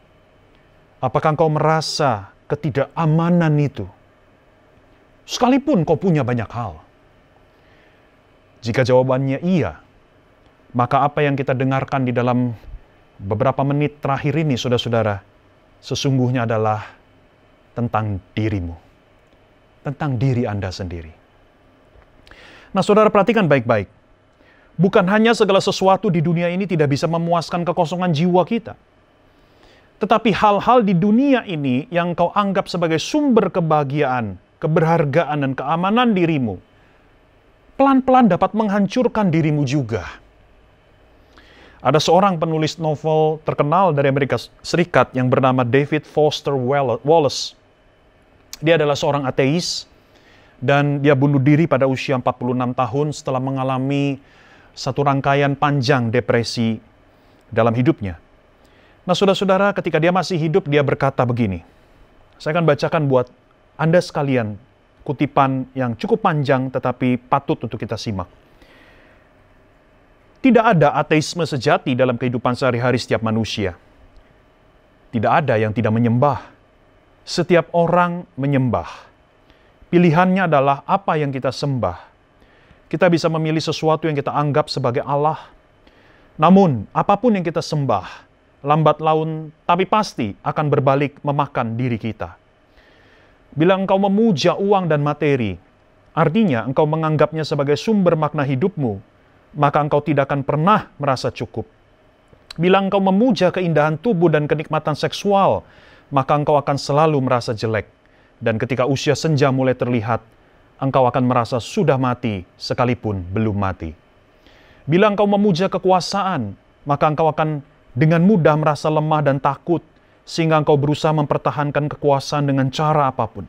Apakah engkau merasa ketidakamanan itu? Sekalipun kau punya banyak hal. Jika jawabannya iya, maka apa yang kita dengarkan di dalam beberapa menit terakhir ini, saudara-saudara, sesungguhnya adalah tentang dirimu. Tentang diri Anda sendiri. Nah, saudara, perhatikan baik-baik. Bukan hanya segala sesuatu di dunia ini tidak bisa memuaskan kekosongan jiwa kita. Tetapi hal-hal di dunia ini yang kau anggap sebagai sumber kebahagiaan, keberhargaan, dan keamanan dirimu, pelan-pelan dapat menghancurkan dirimu juga. Ada seorang penulis novel terkenal dari Amerika Serikat yang bernama David Foster Wallace. Dia adalah seorang ateis dan dia bunuh diri pada usia 46 tahun setelah mengalami satu rangkaian panjang depresi dalam hidupnya. Nah, saudara-saudara, ketika dia masih hidup, dia berkata begini. Saya akan bacakan buat Anda sekalian kutipan yang cukup panjang tetapi patut untuk kita simak. Tidak ada ateisme sejati dalam kehidupan sehari-hari setiap manusia. Tidak ada yang tidak menyembah. Setiap orang menyembah. Pilihannya adalah apa yang kita sembah. Kita bisa memilih sesuatu yang kita anggap sebagai Allah. Namun, apapun yang kita sembah, lambat laun tapi pasti akan berbalik memakan diri kita. Bila engkau memuja uang dan materi, artinya engkau menganggapnya sebagai sumber makna hidupmu, maka engkau tidak akan pernah merasa cukup. Bila engkau memuja keindahan tubuh dan kenikmatan seksual, maka engkau akan selalu merasa jelek. Dan ketika usia senja mulai terlihat, engkau akan merasa sudah mati sekalipun belum mati. Bila engkau memuja kekuasaan, maka engkau akan dengan mudah merasa lemah dan takut, sehingga engkau berusaha mempertahankan kekuasaan dengan cara apapun.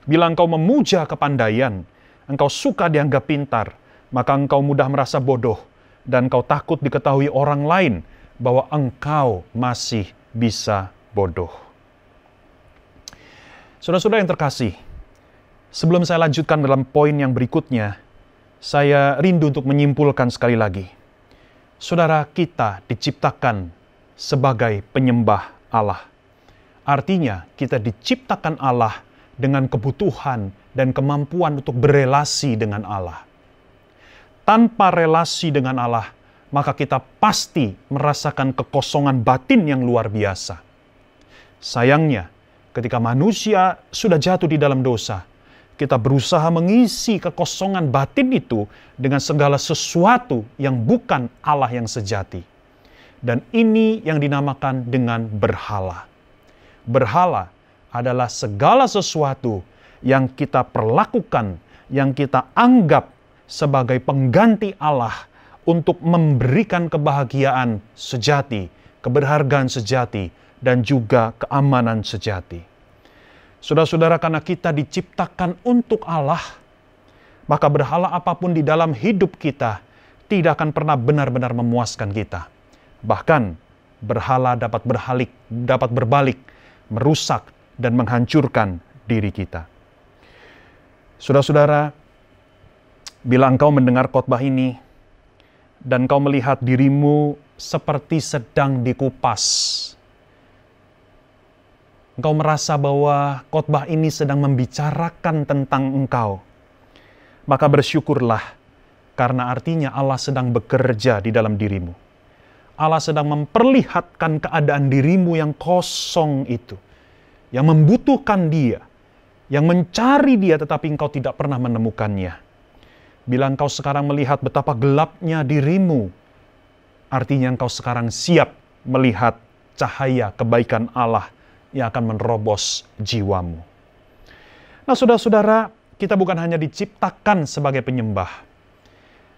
Bila engkau memuja kepandaian, engkau suka dianggap pintar, maka engkau mudah merasa bodoh, dan engkau takut diketahui orang lain bahwa engkau masih bisa bodoh. Saudara-saudara yang terkasih, sebelum saya lanjutkan dalam poin yang berikutnya, saya rindu untuk menyimpulkan sekali lagi. Saudara, kita diciptakan sebagai penyembah Allah. Artinya, kita diciptakan Allah dengan kebutuhan dan kemampuan untuk berelasi dengan Allah. Tanpa relasi dengan Allah, maka kita pasti merasakan kekosongan batin yang luar biasa. Sayangnya, ketika manusia sudah jatuh di dalam dosa, kita berusaha mengisi kekosongan batin itu dengan segala sesuatu yang bukan Allah yang sejati. Dan ini yang dinamakan dengan berhala. Berhala adalah segala sesuatu yang kita perlakukan, yang kita anggap sebagai pengganti Allah untuk memberikan kebahagiaan sejati, keberhargaan sejati, dan juga keamanan sejati. Saudara-saudara, karena kita diciptakan untuk Allah, maka berhala apapun di dalam hidup kita tidak akan pernah benar-benar memuaskan kita. Bahkan berhala dapat berbalik, merusak dan menghancurkan diri kita. Saudara-saudara, bila engkau mendengar khotbah ini dan engkau melihat dirimu seperti sedang dikupas, engkau merasa bahwa khotbah ini sedang membicarakan tentang engkau, maka bersyukurlah, karena artinya Allah sedang bekerja di dalam dirimu. Allah sedang memperlihatkan keadaan dirimu yang kosong itu, yang membutuhkan Dia, yang mencari Dia tetapi engkau tidak pernah menemukannya. Bila engkau sekarang melihat betapa gelapnya dirimu, artinya engkau sekarang siap melihat cahaya kebaikan Allah yang akan menerobos jiwamu. Nah, saudara-saudara, kita bukan hanya diciptakan sebagai penyembah.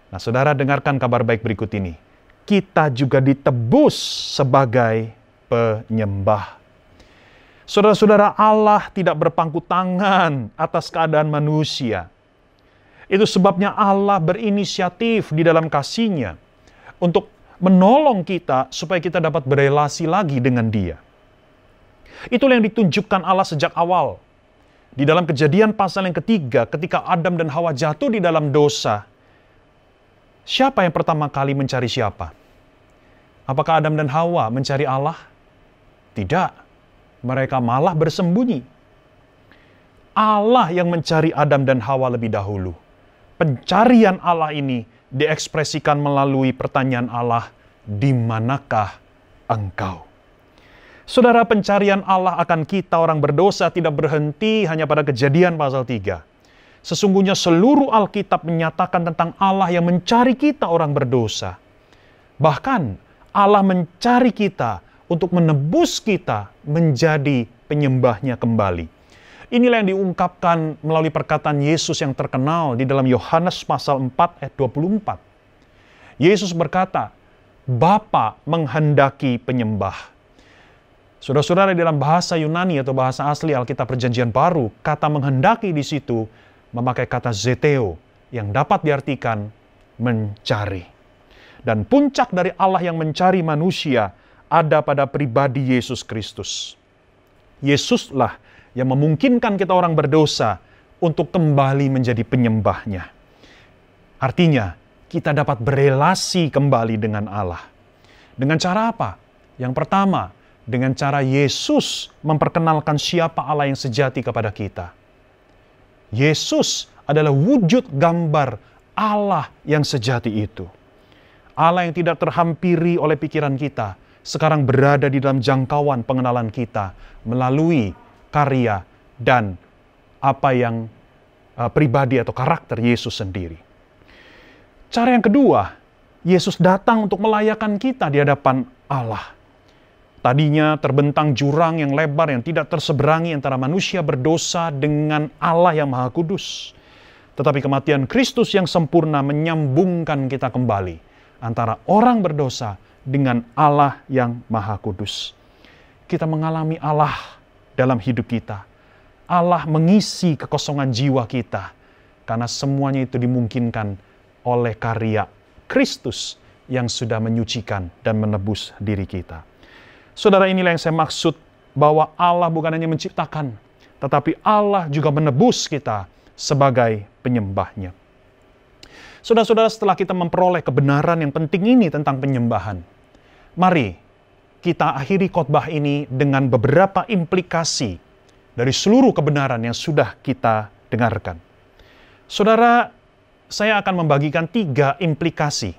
Nah, saudara, dengarkan kabar baik berikut ini. Kita juga ditebus sebagai penyembah. Saudara-saudara, Allah tidak berpangku tangan atas keadaan manusia. Itu sebabnya Allah berinisiatif di dalam kasih-Nya untuk menolong kita supaya kita dapat berelasi lagi dengan Dia. Itulah yang ditunjukkan Allah sejak awal. Di dalam Kejadian pasal yang ketiga, ketika Adam dan Hawa jatuh di dalam dosa, siapa yang pertama kali mencari siapa? Apakah Adam dan Hawa mencari Allah? Tidak. Mereka malah bersembunyi. Allah yang mencari Adam dan Hawa lebih dahulu. Pencarian Allah ini diekspresikan melalui pertanyaan Allah, "Di manakah engkau?" Saudara, pencarian Allah akan kita orang berdosa tidak berhenti hanya pada Kejadian pasal 3. Sesungguhnya seluruh Alkitab menyatakan tentang Allah yang mencari kita orang berdosa. Bahkan Allah mencari kita untuk menebus kita menjadi penyembahnya kembali. Inilah yang diungkapkan melalui perkataan Yesus yang terkenal di dalam Yohanes pasal 4 ayat 24. Yesus berkata, Bapa menghendaki penyembah. Saudara-saudara, di dalam bahasa Yunani atau bahasa asli Alkitab Perjanjian Baru, kata menghendaki di situ memakai kata zeteo yang dapat diartikan mencari. Dan puncak dari Allah yang mencari manusia ada pada pribadi Yesus Kristus. Yesuslah yang memungkinkan kita orang berdosa untuk kembali menjadi penyembahnya. Artinya, kita dapat berelasi kembali dengan Allah. Dengan cara apa? Yang pertama, dengan cara Yesus memperkenalkan siapa Allah yang sejati kepada kita. Yesus adalah wujud gambar Allah yang sejati itu. Allah yang tidak terhampiri oleh pikiran kita, sekarang berada di dalam jangkauan pengenalan kita melalui karya dan apa yang pribadi atau karakter Yesus sendiri. Cara yang kedua, Yesus datang untuk melayakkan kita di hadapan Allah. Tadinya terbentang jurang yang lebar yang tidak terseberangi antara manusia berdosa dengan Allah yang Maha Kudus. Tetapi kematian Kristus yang sempurna menyambungkan kita kembali antara orang berdosa dengan Allah yang Maha Kudus. Kita mengalami Allah dalam hidup kita. Allah mengisi kekosongan jiwa kita. Karena semuanya itu dimungkinkan oleh karya Kristus yang sudah menyucikan dan menebus diri kita. Saudara, inilah yang saya maksud bahwa Allah bukan hanya menciptakan, tetapi Allah juga menebus kita sebagai penyembahnya. Saudara-saudara, setelah kita memperoleh kebenaran yang penting ini tentang penyembahan, mari kita akhiri khotbah ini dengan beberapa implikasi dari seluruh kebenaran yang sudah kita dengarkan. Saudara, saya akan membagikan 3 implikasi.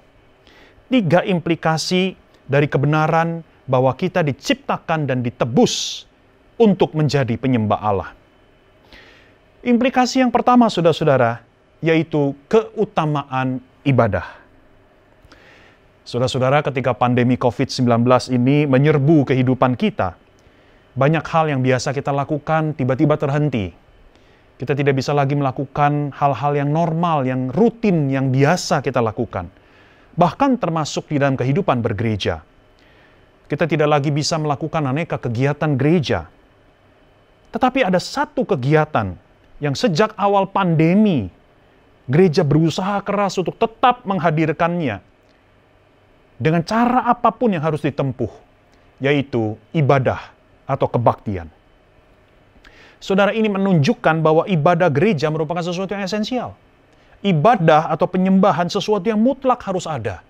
3 implikasi dari kebenaran bahwa kita diciptakan dan ditebus untuk menjadi penyembah Allah. Implikasi yang pertama, saudara-saudara, yaitu keutamaan ibadah. Saudara-saudara, ketika pandemi COVID-19 ini menyerbu kehidupan kita, banyak hal yang biasa kita lakukan tiba-tiba terhenti. Kita tidak bisa lagi melakukan hal-hal yang normal, yang rutin, yang biasa kita lakukan. Bahkan termasuk di dalam kehidupan bergereja. Kita tidak lagi bisa melakukan aneka kegiatan gereja. Tetapi ada satu kegiatan yang sejak awal pandemi gereja berusaha keras untuk tetap menghadirkannya dengan cara apapun yang harus ditempuh, yaitu ibadah atau kebaktian. Saudara, ini menunjukkan bahwa ibadah gereja merupakan sesuatu yang esensial. Ibadah atau penyembahan sesuatu yang mutlak harus ada.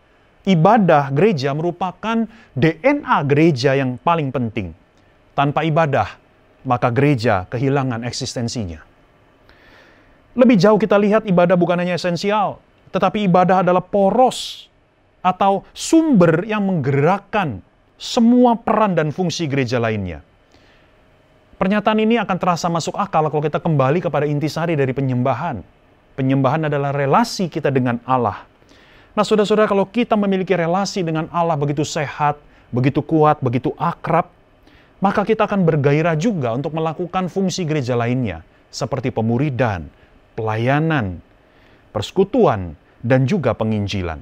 Ibadah gereja merupakan DNA gereja yang paling penting. Tanpa ibadah, maka gereja kehilangan eksistensinya. Lebih jauh kita lihat ibadah bukan hanya esensial, tetapi ibadah adalah poros atau sumber yang menggerakkan semua peran dan fungsi gereja lainnya. Pernyataan ini akan terasa masuk akal kalau kita kembali kepada intisari dari penyembahan. Penyembahan adalah relasi kita dengan Allah. Nah, saudara-saudara, kalau kita memiliki relasi dengan Allah begitu sehat, begitu kuat, begitu akrab, maka kita akan bergairah juga untuk melakukan fungsi gereja lainnya, seperti pemuridan, pelayanan, persekutuan, dan juga penginjilan.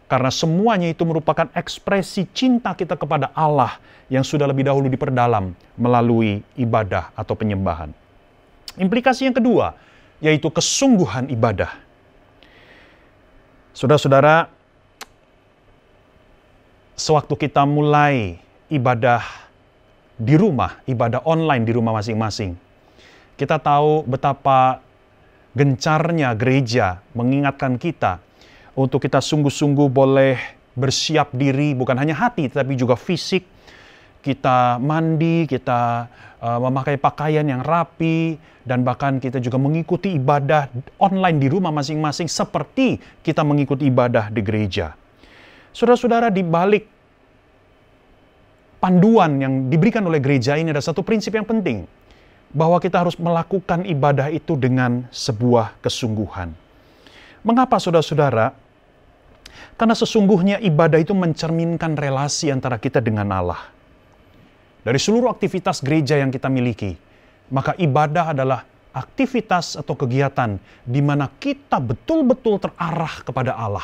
Karena semuanya itu merupakan ekspresi cinta kita kepada Allah yang sudah lebih dahulu diperdalam melalui ibadah atau penyembahan. Implikasi yang kedua, yaitu kesungguhan ibadah. Saudara-saudara, sewaktu kita mulai ibadah di rumah, ibadah online di rumah masing-masing, kita tahu betapa gencarnya gereja mengingatkan kita untuk kita sungguh-sungguh boleh bersiap diri, bukan hanya hati, tetapi juga fisik. Kita mandi, kita memakai pakaian yang rapi, dan bahkan kita juga mengikuti ibadah online di rumah masing-masing seperti kita mengikuti ibadah di gereja. Saudara-saudara, di balik panduan yang diberikan oleh gereja ini ada satu prinsip yang penting, bahwa kita harus melakukan ibadah itu dengan sebuah kesungguhan. Mengapa, saudara-saudara? Karena sesungguhnya ibadah itu mencerminkan relasi antara kita dengan Allah. Dari seluruh aktivitas gereja yang kita miliki, maka ibadah adalah aktivitas atau kegiatan di mana kita betul-betul terarah kepada Allah.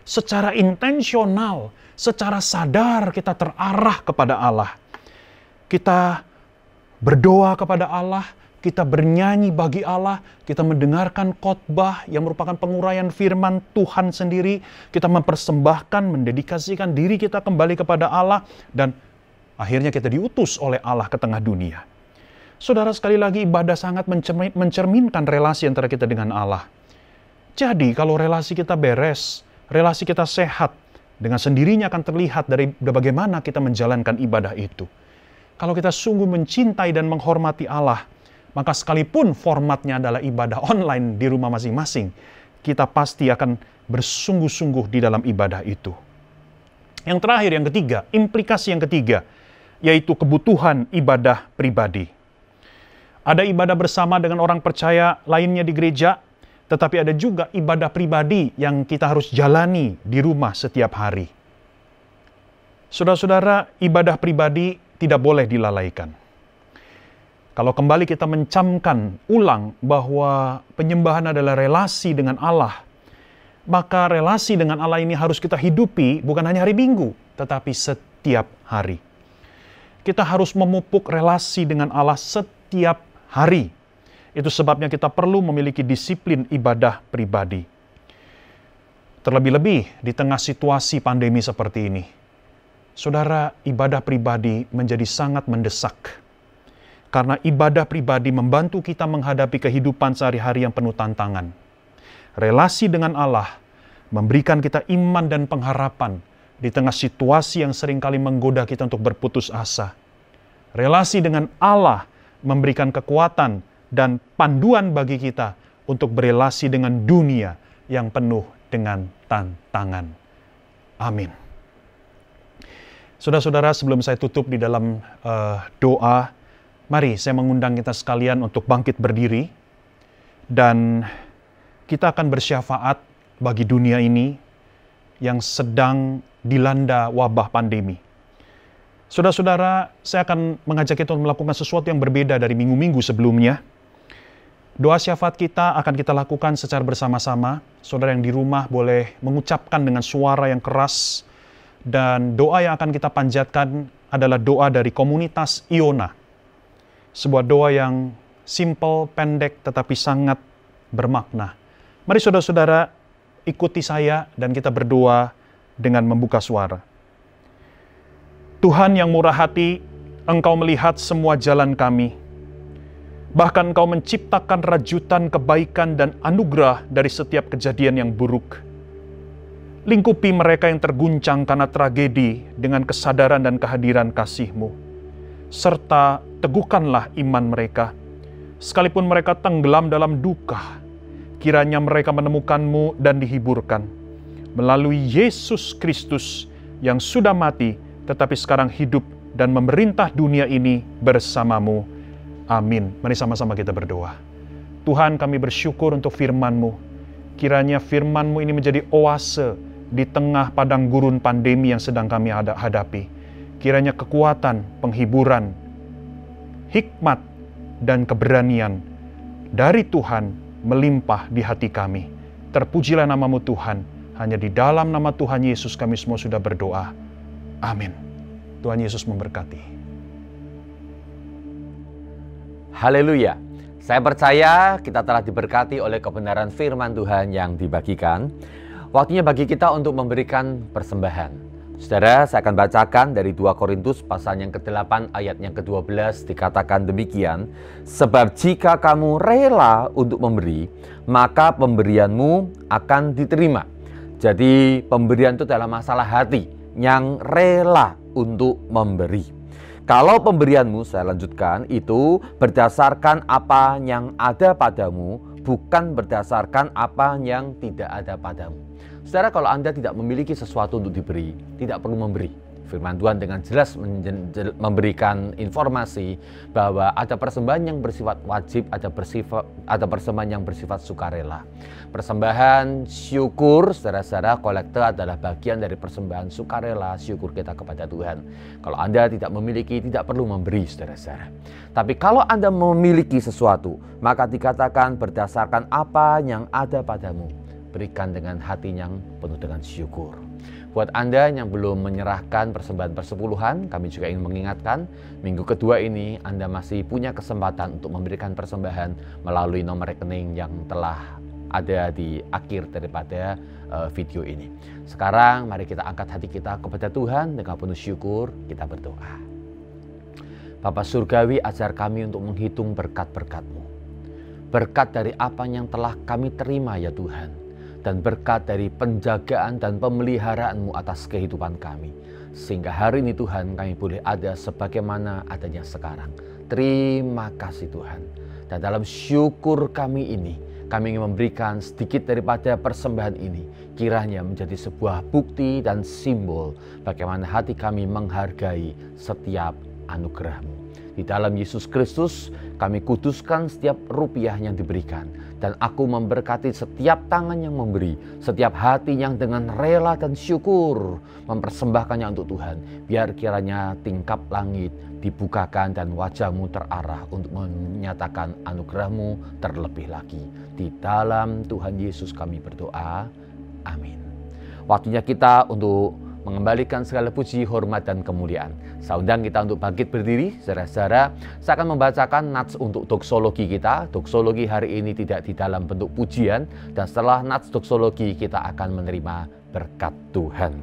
Secara intensional, secara sadar kita terarah kepada Allah. Kita berdoa kepada Allah, kita bernyanyi bagi Allah, kita mendengarkan khotbah yang merupakan penguraian firman Tuhan sendiri, kita mempersembahkan, mendedikasikan diri kita kembali kepada Allah, dan akhirnya kita diutus oleh Allah ke tengah dunia. Saudara, sekali lagi ibadah sangat mencerminkan relasi antara kita dengan Allah. Jadi kalau relasi kita beres, relasi kita sehat, dengan sendirinya akan terlihat dari bagaimana kita menjalankan ibadah itu. Kalau kita sungguh mencintai dan menghormati Allah, maka sekalipun formatnya adalah ibadah online di rumah masing-masing, kita pasti akan bersungguh-sungguh di dalam ibadah itu. Yang terakhir, yang ketiga, implikasi yang ketiga, yaitu kebutuhan ibadah pribadi. Ada ibadah bersama dengan orang percaya lainnya di gereja, tetapi ada juga ibadah pribadi yang kita harus jalani di rumah setiap hari. Saudara-saudara, ibadah pribadi tidak boleh dilalaikan. Kalau kembali kita mencamkan ulang bahwa penyembahan adalah relasi dengan Allah, maka relasi dengan Allah ini harus kita hidupi bukan hanya hari Minggu, tetapi setiap hari. Kita harus memupuk relasi dengan Allah setiap hari. Itu sebabnya kita perlu memiliki disiplin ibadah pribadi. Terlebih-lebih di tengah situasi pandemi seperti ini. Saudara, ibadah pribadi menjadi sangat mendesak. Karena ibadah pribadi membantu kita menghadapi kehidupan sehari-hari yang penuh tantangan. Relasi dengan Allah memberikan kita iman dan pengharapan di tengah situasi yang seringkali menggoda kita untuk berputus asa. Relasi dengan Allah memberikan kekuatan dan panduan bagi kita untuk berelasi dengan dunia yang penuh dengan tantangan. Amin. Saudara-saudara, sebelum saya tutup di dalam doa, mari saya mengundang kita sekalian untuk bangkit berdiri, dan kita akan bersyafaat bagi dunia ini yang sedang dilanda wabah pandemi. Saudara-saudara, saya akan mengajak kita untuk melakukan sesuatu yang berbeda dari minggu-minggu sebelumnya. Doa syafaat kita akan kita lakukan secara bersama-sama. Saudara yang di rumah boleh mengucapkan dengan suara yang keras, dan doa yang akan kita panjatkan adalah doa dari komunitas Iona. Sebuah doa yang simple, pendek, tetapi sangat bermakna. Mari saudara-saudara ikuti saya dan kita berdoa dengan membuka suara. Tuhan yang murah hati, Engkau melihat semua jalan kami. Bahkan Engkau menciptakan rajutan kebaikan dan anugerah dari setiap kejadian yang buruk. Lingkupi mereka yang terguncang karena tragedi dengan kesadaran dan kehadiran kasih-Mu. Serta teguhkanlah iman mereka. Sekalipun mereka tenggelam dalam duka, kiranya mereka menemukan-Mu dan dihiburkan. Melalui Yesus Kristus yang sudah mati, tetapi sekarang hidup dan memerintah dunia ini bersama-Mu. Amin. Mari sama-sama kita berdoa. Tuhan, kami bersyukur untuk firman-Mu. Kiranya firman-Mu ini menjadi oase di tengah padang gurun pandemi yang sedang kami hadapi. Kiranya kekuatan, penghiburan, hikmat, dan keberanian dari Tuhan melimpah di hati kami. Terpujilah nama-Mu Tuhan. Hanya di dalam nama Tuhan Yesus kami semua sudah berdoa. Amin. Tuhan Yesus memberkati. Haleluya. Saya percaya kita telah diberkati oleh kebenaran firman Tuhan yang dibagikan. Waktunya bagi kita untuk memberikan persembahan. Saudara, saya akan bacakan dari 2 Korintus pasal yang ke-8 ayat yang ke-12, dikatakan demikian. Sebab jika kamu rela untuk memberi, maka pemberianmu akan diterima. Jadi pemberian itu adalah masalah hati yang rela untuk memberi. Kalau pemberianmu, saya lanjutkan, itu berdasarkan apa yang ada padamu, bukan berdasarkan apa yang tidak ada padamu. Saudara, kalau Anda tidak memiliki sesuatu untuk diberi, tidak perlu memberi. Firman Tuhan dengan jelas memberikan informasi bahwa ada persembahan yang bersifat wajib, ada persembahan yang bersifat sukarela. Persembahan syukur, saudara-saudara, kolekte adalah bagian dari persembahan sukarela syukur kita kepada Tuhan. Kalau Anda tidak memiliki, tidak perlu memberi, saudara-saudara. Tapi kalau Anda memiliki sesuatu, maka dikatakan berdasarkan apa yang ada padamu, berikan dengan hati yang penuh dengan syukur. Buat Anda yang belum menyerahkan persembahan persepuluhan, kami juga ingin mengingatkan, minggu kedua ini Anda masih punya kesempatan untuk memberikan persembahan melalui nomor rekening yang telah ada di akhir daripada video ini. Sekarang mari kita angkat hati kita kepada Tuhan dengan penuh syukur, kita berdoa. Bapa Surgawi, ajar kami untuk menghitung berkat-berkat-Mu. Berkat dari apa yang telah kami terima ya Tuhan. Dan berkat dari penjagaan dan pemeliharaan-Mu atas kehidupan kami. Sehingga hari ini Tuhan kami boleh ada sebagaimana adanya sekarang. Terima kasih Tuhan. Dan dalam syukur kami ini, kami ingin memberikan sedikit daripada persembahan ini. Kiranya menjadi sebuah bukti dan simbol bagaimana hati kami menghargai setiap anugerah-Mu. Di dalam Yesus Kristus kami kuduskan setiap rupiah yang diberikan. Dan aku memberkati setiap tangan yang memberi, setiap hati yang dengan rela dan syukur mempersembahkannya untuk Tuhan. Biar kiranya tingkap langit dibukakan dan wajah-Mu terarah untuk menyatakan anugerah-Mu terlebih lagi. Di dalam Tuhan Yesus kami berdoa. Amin. Waktunya kita untuk mengembalikan segala puji, hormat, dan kemuliaan. Saya undang kita untuk bangkit berdiri, saudara-saudara. Saya akan membacakan nats untuk doksologi kita. Doksologi hari ini tidak di dalam bentuk pujian, dan setelah nats doksologi kita akan menerima berkat Tuhan.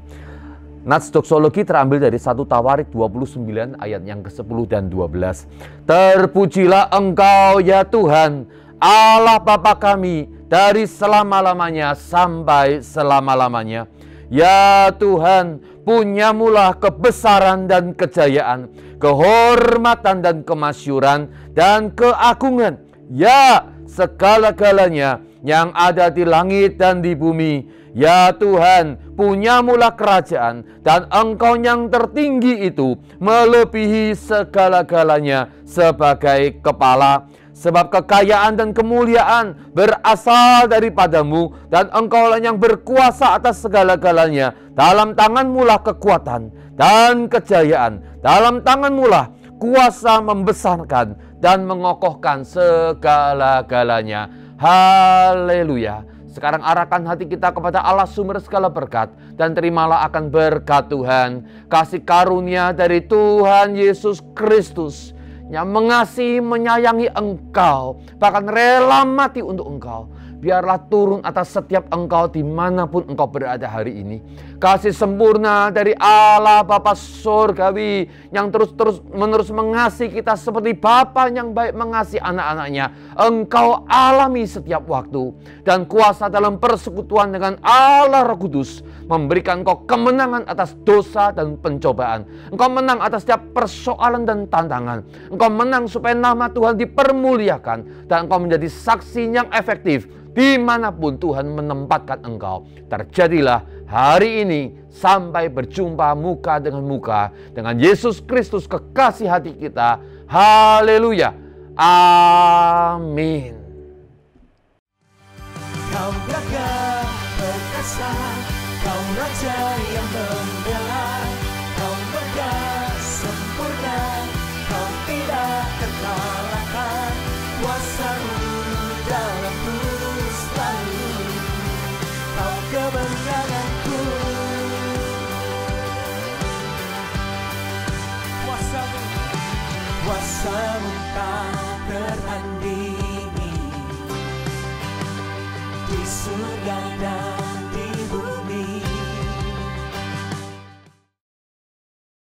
Nats doksologi terambil dari 1 Tawarik 29 ayat yang ke-10 dan 12. Terpujilah Engkau ya Tuhan, Allah Bapa kami, dari selama-lamanya sampai selama-lamanya. Ya Tuhan, punyamulah kebesaran dan kejayaan, kehormatan dan kemasyuran, dan keagungan. Ya, segala-galanya yang ada di langit dan di bumi. Ya Tuhan, punyamulah kerajaan, dan Engkau yang tertinggi itu melebihi segala-galanya sebagai kepala. Sebab kekayaan dan kemuliaan berasal daripada-Mu, dan Engkaulah yang berkuasa atas segala-galanya. Dalam tangan-Mu lah kekuatan dan kejayaan. Dalam tangan-Mu lah kuasa membesarkan dan mengokohkan segala-galanya. Haleluya. Sekarang arahkan hati kita kepada Allah sumber segala berkat, dan terimalah akan berkat Tuhan, kasih karunia dari Tuhan Yesus Kristus yang mengasihi, menyayangi engkau, bahkan rela mati untuk engkau. biarlah turun atas setiap engkau dimanapun engkau berada hari ini. Kasih sempurna dari Allah Bapa Surgawi yang terus-menerus mengasihi kita seperti Bapa yang baik mengasihi anak-anaknya. Engkau alami setiap waktu, dan kuasa dalam persekutuan dengan Allah Roh Kudus memberikan engkau kemenangan atas dosa dan pencobaan. Engkau menang atas setiap persoalan dan tantangan. Engkau menang supaya nama Tuhan dipermuliakan, dan engkau menjadi saksi yang efektif dimanapun Tuhan menempatkan engkau. Terjadilah hari ini sampai berjumpa muka dengan muka dengan Yesus Kristus kekasih hati kita. Haleluya. Amin. Kau gagah perkasa, kau raja yang membela, kau megah sempurna, kau tidak terkalahkan. Kuasa-Mu dalamku selalu, kau kemenanganku. Kuasa-Mu tak tertandingi di surga dan di bumi.